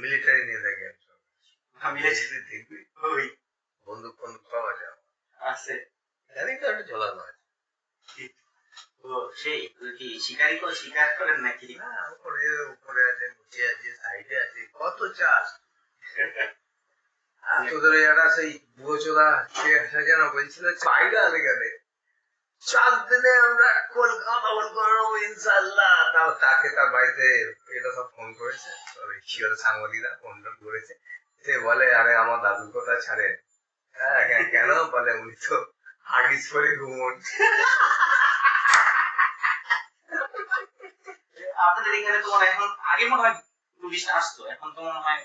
Military নিয়ে থাকে military দেখবি ওই বন্দুক বন্দুক পাওয়া যায় আছে জানি তো একটা ঝোলানো আছে ও সেই কি শিকারি করে শিকার করেন নাকি না উপরে উপরে আছে নিচে আছে সাইডে আছে কত চাষ তোদের এরা সেই বুয়োচোরা যেন বলছিল চাইডা লেগে 4 দিনে আমরা কলকাতা করবো ইনশাল্লাহ। তাও তাকে তার বাড়িতে এটা সব ফোন করেছে সাংবাদিকরা ফোন টোন করেছে, সে বলে আরে আমার দাদুর কথা ছাড়ে। হ্যাঁ কেন বলে উনি তো হাগিস করে ঘুমন। আপনাদের এখানে তো এখন আগে মনে হয় টুরিস্ট আসতো, এখন তো মনে হয়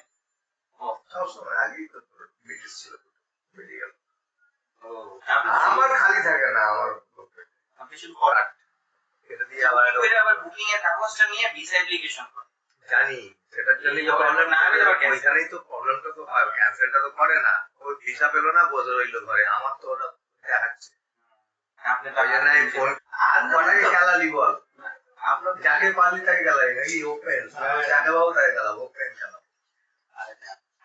সবসময় আগেই তো ব্রিটিশ ছিল বেরিয়ে গেল। আমার খালি থাকে না, আমার আপনি শুধু করার এটা দিয়ে আবার বুকিং এর কাগজটা নিয়ে ভিসা অ্যাপ্লিকেশন করেন। জানি সেটার জন্য তো প্রবলেম না, ওইখানেই তো প্রবলেমটা তো হয়, ক্যান্সেলটা তো করে না, ওই ভিসা পেলো না বসে রইলো ঘরে। আমার তো ওটা দেখাচ্ছে আপনি তো ফোন আর খেলালি বল আপনার যাকে পারলি তাকে গেলাই নাকি ওপেন যাকে পাবো তাকে গেলাম ওপেন খেলা।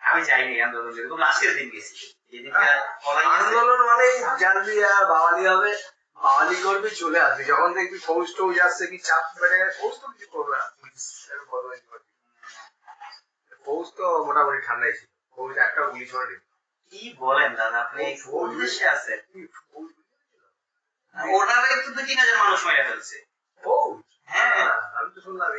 আমি যাইনি আন্দোলন, এরকম লাস্টের দিন গেছি। আন্দোলন মানে জানবি আর বাওয়ালি হবে, বাওয়ালি করবি চলে আসবি। যখন দেখবি ফৌজ টৌজ আসছে কি চাপ বেড়ে গেছে, ফৌজ তো কিছু করবে না, ফৌজ তো মোটামুটি ঠান্ডাই ছিল, ফৌজ একটা গুলি ছড়ে। কি বলেন দাদা আপনি ফৌজ দেশে আছে? ওনারা একটু 2-3 হাজার মানুষ মেরে ফেলছে ফৌজ। হ্যাঁ আমি তো শুনলাম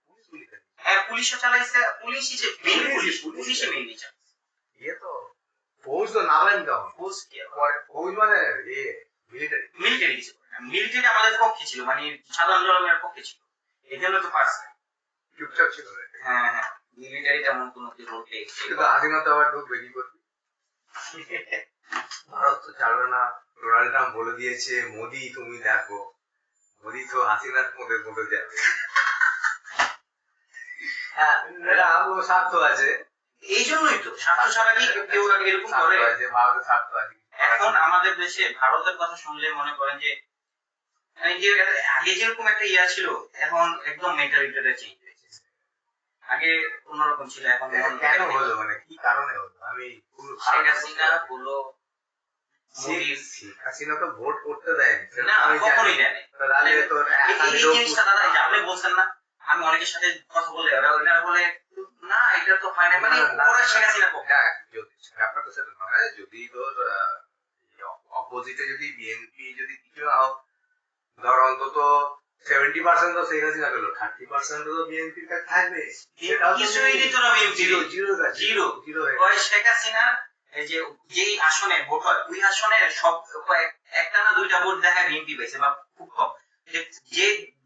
পুলিশ গুলি, হ্যাঁ পুলিশও চালাইছে, পুলিশই যে মেইন পুলিশই মেইনলি চালাইছে। তো ফৌজ তো নামেন কেমন, ফৌজ কি ফৌজ মানে মিলিটারি মিলিটারি কিছু মিলিটারি আমাদের পক্ষে ছিল, মানে সাধারণ জনগণের পক্ষে ছিল, এই জন্য তো পারছে চুপচাপ ছিল। হ্যাঁ হ্যাঁ মিলিটারি তেমন কোনো রোল প্লে কিন্তু আধুনিকতা আবার ঢুকবে কি করবি, ভারত তো ছাড়বে না। ডোনাল্ড ট্রাম্প বলে দিয়েছে মোদি তুমি দেখো, মোদি তো হাসিনার মধ্যে মধ্যে যাবে। হ্যাঁ স্বার্থ আছে, এই জন্যই তো স্বার্থ ছাড়া কি কেউ এরকম করে? ভারতের স্বার্থ আছে। এখন আমাদের দেশে ভারতের কথা শুনলে মনে করেন যে আগে যেরকম একটা ইয়া ছিল, এখন একদম মেন্টালিটিটা চেঞ্জ হয়েছে। আগে অন্যরকম ছিল, এখন কেন হলো, মানে কি কারণে হলো? আমি শেখ হাসিনা হলো, শেখ হাসিনা তো ভোট করতে দেয়নি না, কখনোই দেয়নি। এই জিনিসটা দাদা আপনি বলছেন না, আমি অনেকের সাথে কথা বলে ওরা বলে না এটা তো হয় না, মানে ওরা শেখ হাসিনার পক্ষে। ব্যাপারটা সেটা নয়, যদি তোর অপোজিটে যদি বিএনপি যদি কিছু না হোক, ধর অন্তত 70% তো শেখ হাসিনা পেলো, 30% তো বিএনপির কাছে থাকবে। কিছুই দিত না বিএনপি, জিরো ওই শেখ হাসিনা এই যে যেই আসনে ভোট হয় ওই আসনে সব একটা না দুইটা ভোট দেখা বিএনপি পাইছে, বা খুব কম। যে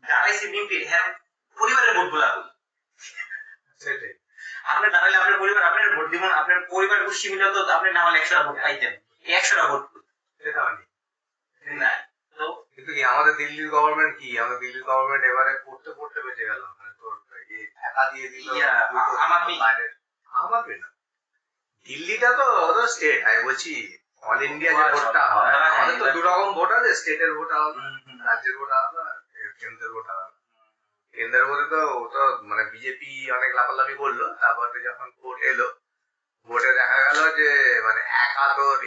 দাঁড়াইছে বিএনপি হ্যাঁ পরিবারের ভোট গুলা সেটাই, আপনি দাঁড়ালে আপনার পরিবার আপনার ভোট দিবেন, আপনার পরিবার গোষ্ঠী মিলে তো আপনি না হলে 100টা ভোট পাইতেন, 100টা ভোট সেটা হয়নি না। তো কিন্তু কি আমাদের দিল্লির গভর্নমেন্ট, কি আমাদের দিল্লির গভর্নমেন্ট এবারে পড়তে পড়তে বেঁচে গেল, মানে তোর টাকা দিয়ে দিল আমাকে না। দিল্লিটা তো ওদের স্টেট, আমি বলছি অল ইন্ডিয়া যে ভোটটা হয়, আমাদের তো 2 রকম ভোট আছে, স্টেটের ভোট আলাদা, রাজ্যের ভোট আলাদা, কেন্দ্রের ভোট আলাদা। কেন্দ্রের ভোটে তো মানে বিজেপি অনেক লাফালাফি করলো, তারপরে যখন ভোট এলো, ভোটে দেখা গেল যে মানে একা তোর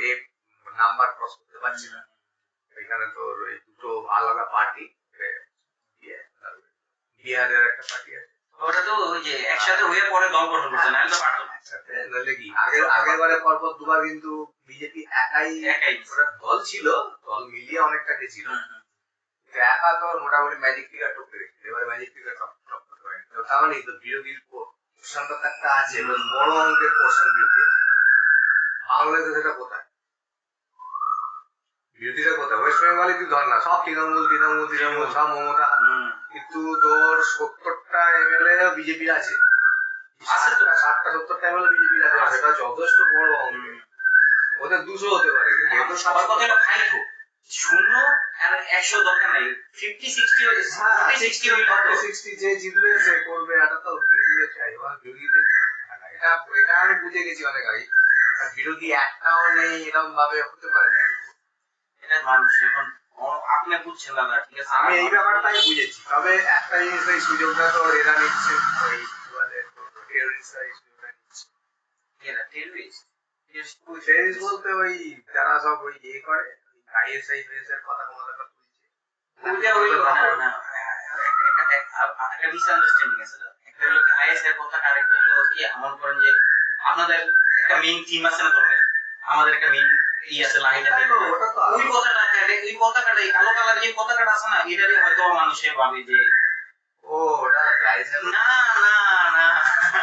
নাম্বার ক্রস করতে পারছি না। এখানে তোর ওই দুটো আলাদা পার্টি, বিহারের একটা পার্টি আছে, ওটা তো ওই যে একসাথে হয়ে পরে দল গঠন করছে, না তো পারতো না একসাথে, নইলে কি আগের বারে পরপর 2বার কিন্তু বিজেপি একাই ওটা দল ছিল, দল মিলিয়ে অনেকটা ছিল, একা তো মোটামুটি ম্যাজিক ফিগার টপকে রেখেছিল। এবারে ম্যাজিক ফিগার টপ করতে পারেনি, তার মানে তো বিরোধীর পোর্শনটা একটা আছে, বড় অঙ্কের পোর্শন বিরোধী আছে। বাংলাদেশে সেটা কোথায়, বিরোধীরা কোথায়? ওয়েস্ট বেঙ্গলে তুই ধর না, সব তৃণমূল তৃণমূল তৃণমূল, সব মমতা, কিন্তু তোর 70টা এমএলএ বিজেপির আছে, 60-70টা এমএলএ বিজেপির আছে, সেটা যথেষ্ট বড় অঙ্ক। ওদের 200 হতে পারে, কিন্তু সবার কথা এটা ফাইট হোক, 0 আর 100 দরকার নাই, 50-60 যে জিতবে সে করবে, এটা তো বিরোধীরা চাই। বিরোধীদের এটা আমি বুঝে গেছি অনেক আগে, বিরোধী একটাও নেই এরকম ভাবে হতে পারে না। এটা মানুষ এখন আপনি বুঝছেন দাদা, ঠিক আছে, আমি এই ব্যাপারটাই বুঝেছি। তবে একটা জিনিস, ওই সুযোগটা তো এরা নিচ্ছে, ওই টেররিস্টরা এরা টেররিস্ট টেররিস্ট বলতে ওই যারা সব ওই ইয়ে করে আইএসআই এর কথা তুলছে ওইটা হইলো না একটা মিসআন্ডারস্ট্যান্ডিং আছে দাদা। একটা হলো আইএস এর কথা, আরেকটা হলো কি এমন করেন যে আপনাদের একটা মেইন থিম আছে না ধর্মের, আমাদের একটা মেইন ই আছে লাইন আছে, ওই পতাকাটা এই কালো কালার যে পতাকাটা আছে না, এটারই হয়তো মানুষে ভাবে যে ও ওটা রাইজের না না না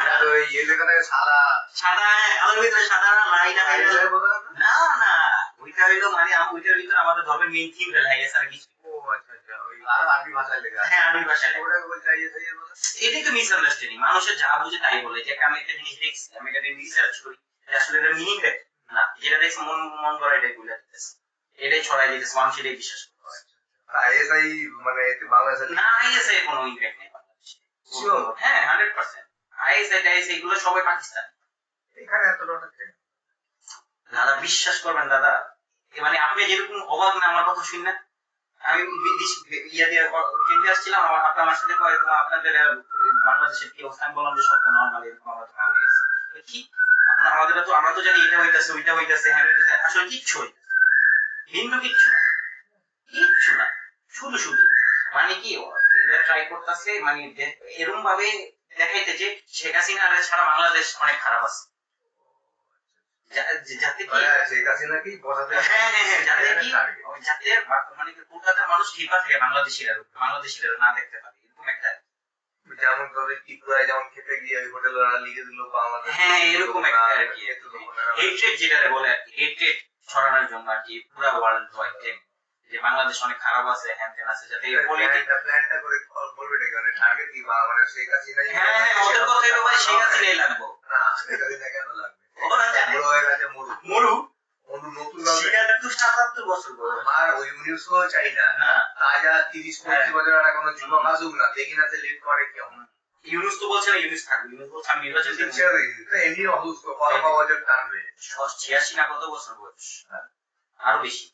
এটা তো এই ইয়ে লেখা থাকে সাদা সাদা, আলোর ভিতরে সাদা লাইন আছে রাইজের কথা না না, ওইটা হইলো মানে ওইটার ভিতরে আমাদের ধর্মের মেইন থিম রেখা গেছে আর কিছু। ও আচ্ছা আচ্ছা ওই আর আরবি ভাষায় লেখা হ্যাঁ আরবি ভাষায় লেখা। ওটা বলতে আইএসআই এর কথা এটাই তো মিসআন্ডারস্ট্যান্ডিং, মানুষের যা বুঝে তাই বলে যে আমি একটা জিনিস দেখছি, আমি এটা রিসার্চ করি যে আসলে এটার মিনিং দেখ না, যেটা দেখছি মন মন করে এটাই বলে দিতেছে, এটাই ছড়াই দিতেছে, মানুষ এটাই বিশ্বাস করে। আইএসআই মানে এতে বাংলাদেশে না আইএসআই কোনো ইমপ্যাক্ট নেই বাংলাদেশে। Sure. হ্যাঁ 100%। আইএসআই এগুলো সবাই পাকিস্তান। এখানে এতটা থাকে দাদা বিশ্বাস করবেন দাদা, মানে আপনি যেরকম অবাক না আমার কথা শুনলেন, আমি ইয়া দিয়ে কেন্দ্রে আসছিলাম, আমার সাথে কয় আপনাদের বাংলাদেশের কি অবস্থা, আমি বললাম যে সত্য নর্মাল, এরকম আমরা তো ভালো গেছি কি আমাদের তো, আমরা তো জানি এটা হইতাছে ওইটা হইতাছে হ্যাঁ হইতাছে, আসলে কিচ্ছু হইতাছে ভিন্ন কিচ্ছু না, কিচ্ছু না, শুধু শুধু মানে কি এরা ট্রাই করতেছে মানে এরকম ভাবে দেখাইতে যে শেখ হাসিনা ছাড়া বাংলাদেশ অনেক খারাপ আছে, যাতে কি শেখ হাসিনা কি বসাতে হ্যাঁ হ্যাঁ হ্যাঁ যাতে কি যাতে মানে কলকাতার মানুষ কৃপা থাকে বাংলাদেশিরা না দেখতে পারে, এরকম একটা যেমন ধরে ত্রিপুরায় যেমন খেতে গিয়ে ওই হোটেল ওরা লিখে দিল বাংলাদেশ হ্যাঁ এরকম একটা আর কি হেট্রেড যেটা বলে আর কি, হেট্রেড ছড়ানোর জন্য আর কি পুরো ওয়ার্ল্ড ওয়াইড যে বাংলাদেশ অনেক খারাপ আছে হ্যান ত্যান আছে, যাতে প্ল্যানটা করে বলবে এটা মানে টার্গেট কি মানে শেখ হাসিনা হ্যাঁ হ্যাঁ ওদের কথা হলো ভাই শেখ হাসিনাই লাগবো না শেখ হাসিনা কেন লাগবে ওরা জানে বড় হয়ে গেছে মরু নতুন সেটা তো ৭৭ বছর বয়স আর ওই ১৯০০ চাই না তাজা ৩০-৩৫ বছর আর কোনো যুবক আসুক না দেখি না সে লিড করে কেমন ইউনুস তো বলছে না ইউনুস থাকবে, ইউনুস বলছে আমি নির্বাচন দিচ্ছি এমনি অসুস্থ কত বছর টানবে ৮৬ না কত বছর বয়স আরো বেশি